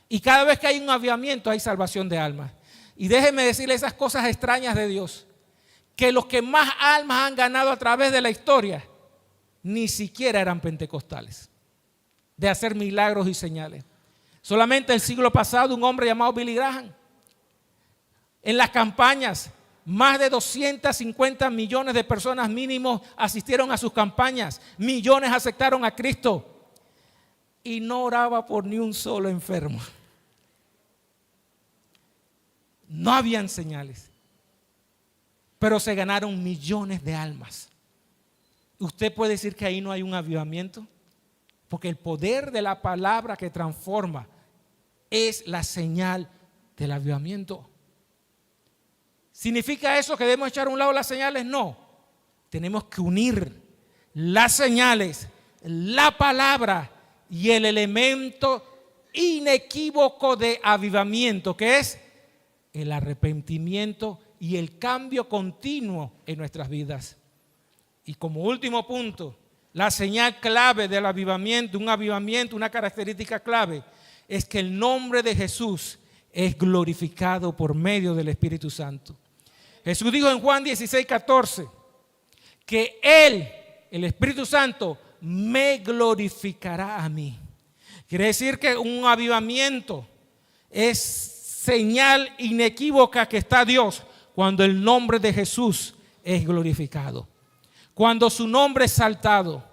Y cada vez que hay un avivamiento hay salvación de almas. Y déjenme decirle esas cosas extrañas de Dios. Que los que más almas han ganado a través de la historia ni siquiera eran pentecostales. De hacer milagros y señales. Solamente el siglo pasado un hombre llamado Billy Graham. En las campañas, más de 250 millones de personas mínimo asistieron a sus campañas. Millones aceptaron a Cristo. Y no oraba por ni un solo enfermo. No habían señales. Pero se ganaron millones de almas. ¿Usted puede decir que ahí no hay un avivamiento? Porque el poder de la palabra que transforma es la señal del avivamiento. ¿Significa eso que debemos echar a un lado las señales? No. Tenemos que unir las señales, la palabra y el elemento inequívoco de avivamiento, que es el arrepentimiento y el cambio continuo en nuestras vidas. Y como último punto, la señal clave del avivamiento, una característica clave, es que el nombre de Jesús es glorificado por medio del Espíritu Santo. Jesús dijo en Juan 16:14 que Él, el Espíritu Santo, me glorificará a mí. Quiere decir que un avivamiento es señal inequívoca que está Dios cuando el nombre de Jesús es glorificado, cuando su nombre es exaltado.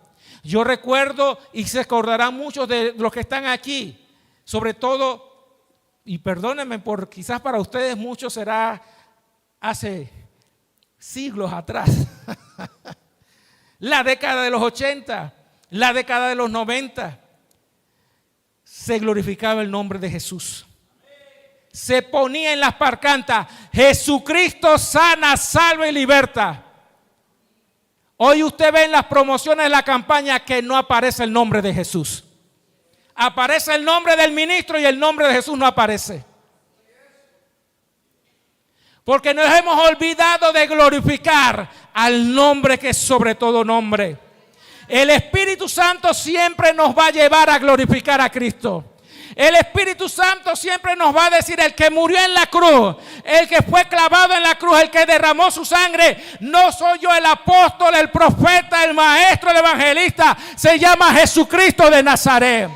Yo recuerdo, y se acordarán muchos de los que están aquí, sobre todo, y perdónenme, por quizás para ustedes mucho será hace siglos atrás. la década de los 80, la década de los 90, se glorificaba el nombre de Jesús. Se ponía en las parcantas: Jesucristo sana, salva y liberta. Hoy usted ve en las promociones de la campaña que no aparece el nombre de Jesús. Aparece el nombre del ministro y el nombre de Jesús no aparece. Porque nos hemos olvidado de glorificar al nombre que es sobre todo nombre. El Espíritu Santo siempre nos va a llevar a glorificar a Cristo. El Espíritu Santo siempre nos va a decir: el que murió en la cruz, el que fue clavado en la cruz, el que derramó su sangre, no soy yo el apóstol, el profeta, el maestro, el evangelista, se llama Jesucristo de Nazaret.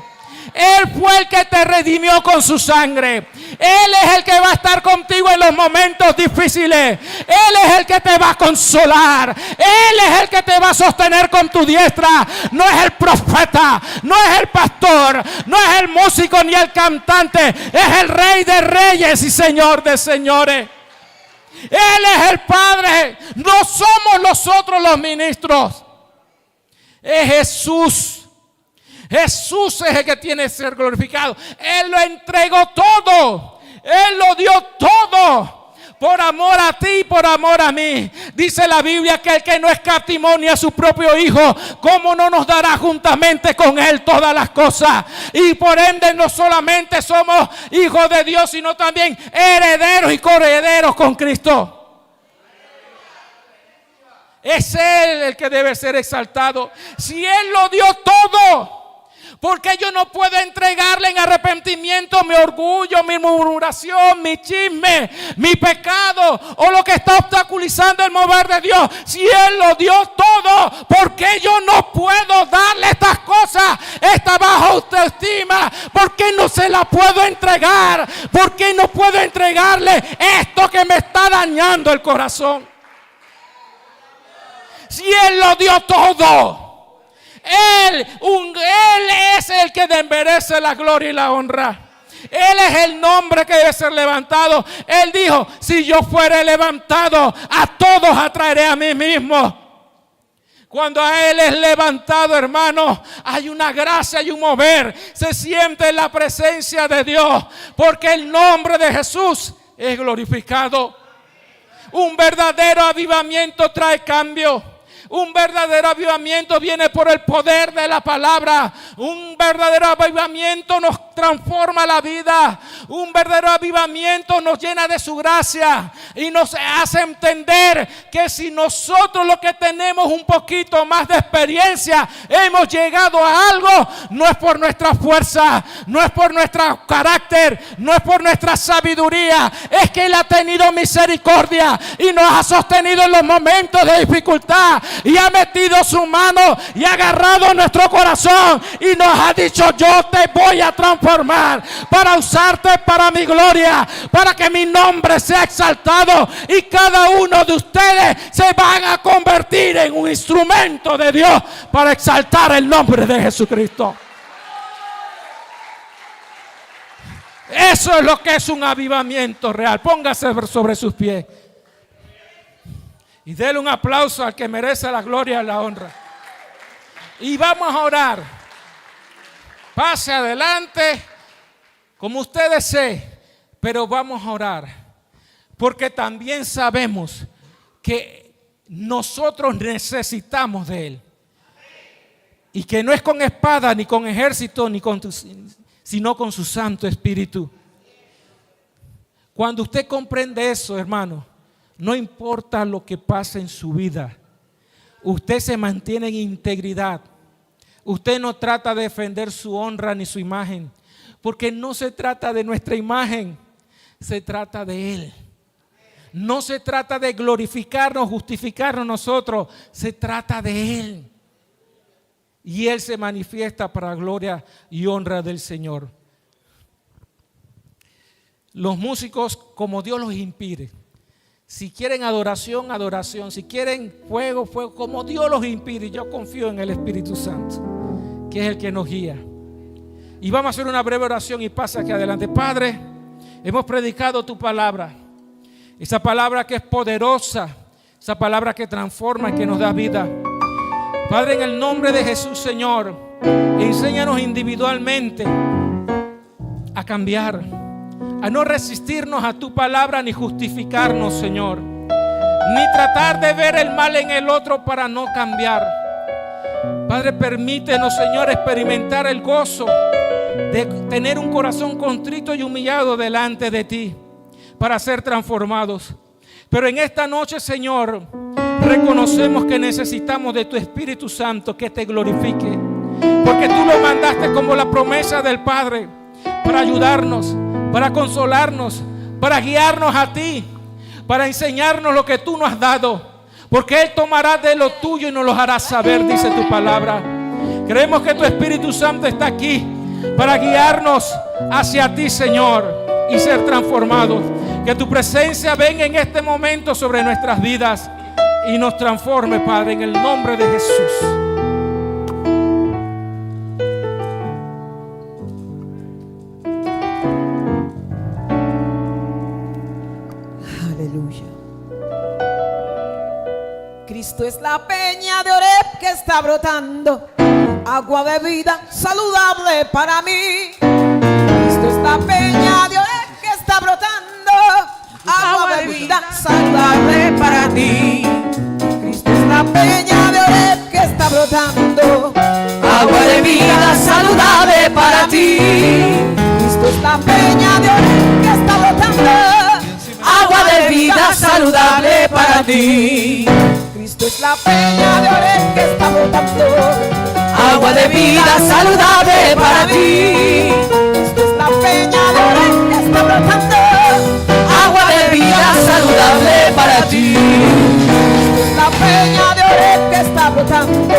Él fue el que te redimió con su sangre. Él es el que va a estar contigo en los momentos difíciles. Él es el que te va a consolar. Él es el que te va a sostener con tu diestra. No es el profeta, no es el pastor, no es el músico ni el cantante. Es el Rey de Reyes y Señor de Señores. Él es el Padre. No somos nosotros los ministros. Es Jesús. Jesús es el que tiene que ser glorificado. Él lo entregó todo. Él lo dio todo. Por amor a ti y por amor a mí. Dice la Biblia que el que no escatimó ni a su propio Hijo, ¿cómo no nos dará juntamente con Él todas las cosas? Y por ende no solamente somos hijos de Dios, sino también herederos y coherederos con Cristo. Es Él el que debe ser exaltado. Si Él lo dio todo, ¿por qué yo no puedo entregarle en arrepentimiento mi orgullo, mi murmuración, mi chisme, mi pecado o lo que está obstaculizando el mover de Dios? Si Él lo dio todo, ¿por qué yo no puedo darle estas cosas, esta baja autoestima? ¿Por qué no se la puedo entregar? ¿Por qué no puedo entregarle esto que me está dañando el corazón? Si Él lo dio todo. Él es el que merece la gloria y la honra. Él es el nombre que debe ser levantado. Él dijo: si yo fuere levantado, a todos atraeré a mí mismo. Cuando a Él es levantado, hermano, hay una gracia y un mover. Se siente en la presencia de Dios, porque el nombre de Jesús es glorificado. Un verdadero avivamiento trae cambio. Un verdadero avivamiento viene por el poder de la palabra. Un verdadero avivamiento nos transforma la vida. Un verdadero avivamiento nos llena de su gracia y nos hace entender que si nosotros lo que tenemos un poquito más de experiencia hemos llegado a algo, no es por nuestra fuerza, no es por nuestro carácter, no es por nuestra sabiduría, es que Él ha tenido misericordia y nos ha sostenido en los momentos de dificultad. Y ha metido su mano y ha agarrado nuestro corazón y nos ha dicho: yo te voy a transformar para usarte para mi gloria, para que mi nombre sea exaltado y cada uno de ustedes se van a convertir en un instrumento de Dios para exaltar el nombre de Jesucristo. Eso es lo que es un avivamiento real. Póngase sobre sus pies y déle un aplauso al que merece la gloria y la honra. Y vamos a orar. Pase adelante como usted desee, pero vamos a orar. Porque también sabemos que nosotros necesitamos de Él. Y que no es con espada, ni con ejército, sino con su Santo Espíritu. Cuando usted comprende eso, hermano, no importa lo que pase en su vida, usted se mantiene en integridad. Usted no trata de defender su honra ni su imagen, porque no se trata de nuestra imagen, se trata de Él. No se trata de glorificarnos, justificarnos nosotros, se trata de Él. Y Él se manifiesta para gloria y honra del Señor. Los músicos, como Dios los inspire. Si quieren adoración, adoración. Si quieren fuego, fuego. Como Dios los inspire. Yo confío en el Espíritu Santo, que es el que nos guía. Y vamos a hacer una breve oración y pasa aquí adelante. Padre, hemos predicado tu palabra. Esa palabra que es poderosa. Esa palabra que transforma y que nos da vida. Padre, en el nombre de Jesús, Señor, enséñanos individualmente a cambiar, a no resistirnos a tu palabra ni justificarnos, Señor, ni tratar de ver el mal en el otro para no cambiar. Padre, permítenos, Señor, experimentar el gozo de tener un corazón contrito y humillado delante de ti para ser transformados. Pero en esta noche, Señor, reconocemos que necesitamos de tu Espíritu Santo que te glorifique, porque tú lo mandaste como la promesa del Padre para ayudarnos, para consolarnos, para guiarnos a ti, para enseñarnos lo que tú nos has dado, porque Él tomará de lo tuyo y nos lo hará saber, dice tu palabra. Creemos que tu Espíritu Santo está aquí para guiarnos hacia ti, Señor, y ser transformados. Que tu presencia venga en este momento sobre nuestras vidas y nos transforme, Padre, en el nombre de Jesús. Aleluya. Cristo es la peña de Oreb que está brotando, agua de vida saludable para mí. Cristo es la peña de Oreb que está brotando, agua de vida saludable para ti. Cristo es la peña de Oreb que está brotando, agua de vida saludable para ti. Cristo es la peña de Oreb que está brotando, agua de vida saludable para ti. Cristo es la peña de Oreb que está brotando, agua de vida saludable para ti. Cristo es la peña de Oreb que está brotando, agua de vida saludable para ti. Cristo es la peña de Oreb que está brotando,